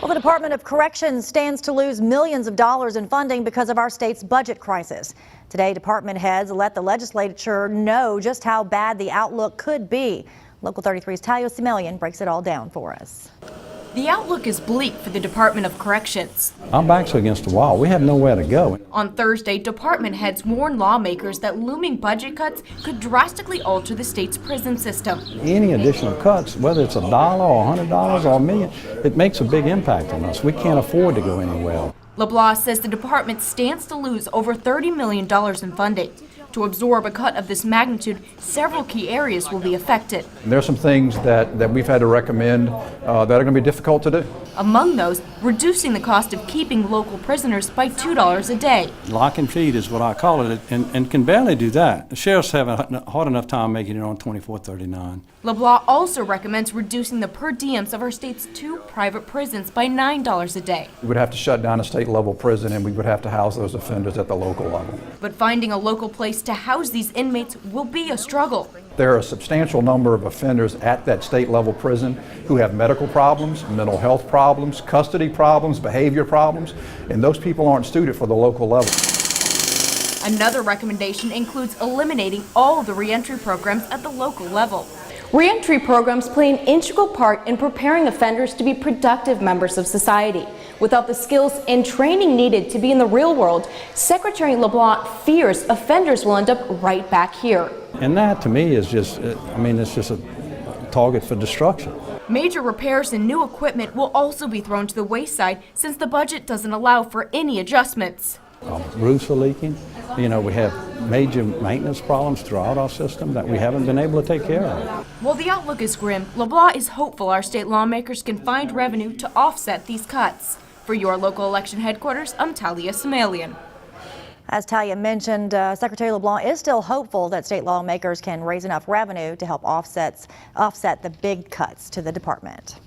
Well, the Department of Corrections stands to lose millions of dollars in funding because of our state's budget crisis. Today, department heads let the legislature know just how bad the outlook could be. Local 33's Talia Simelian breaks it all down for us. The outlook is bleak for the Department of Corrections. Our backs are against the wall. We have nowhere to go. On Thursday, department heads warned lawmakers that looming budget cuts could drastically alter the state's prison system. Any additional cuts, whether it's $1 or $100 or $1 million, it makes a big impact on us. We can't afford to go anywhere. LeBlanc says the department stands to lose over $30 million in funding. To absorb a cut of this magnitude, several key areas will be affected. There are some things that we've had to recommend that are going to be difficult to do. Among those, reducing the cost of keeping local prisoners by $2 a day. Lock and feed is what I call it, and can barely do that. The sheriff's having a hard enough time making it on $24.39. LeBlanc also recommends reducing the per diems of our state's 2 private prisons by $9 a day. We would have to shut down a state-level prison, and we would have to house those offenders at the local level. But finding a local place to house these inmates will be a struggle. There are a substantial number of offenders at that state-level prison who have medical problems, mental health problems, custody problems, behavior problems, and those people aren't suited for the local level. Another recommendation includes eliminating all the reentry programs at the local level. Reentry programs play an integral part in preparing offenders to be productive members of society. Without the skills and training needed to be in the real world, Secretary LeBlanc fears offenders will end up right back here. And that, to me, is just, it's just a target for destruction. Major repairs and new equipment will also be thrown to the wayside since the budget doesn't allow for any adjustments. Roofs are leaking. We have major maintenance problems throughout our system that we haven't been able to take care of. While the outlook is grim, LeBlanc is hopeful our state lawmakers can find revenue to offset these cuts. For your local election headquarters, I'm Talia Simelian. As Talia mentioned, Secretary LeBlanc is still hopeful that state lawmakers can raise enough revenue to help offset the big cuts to the department.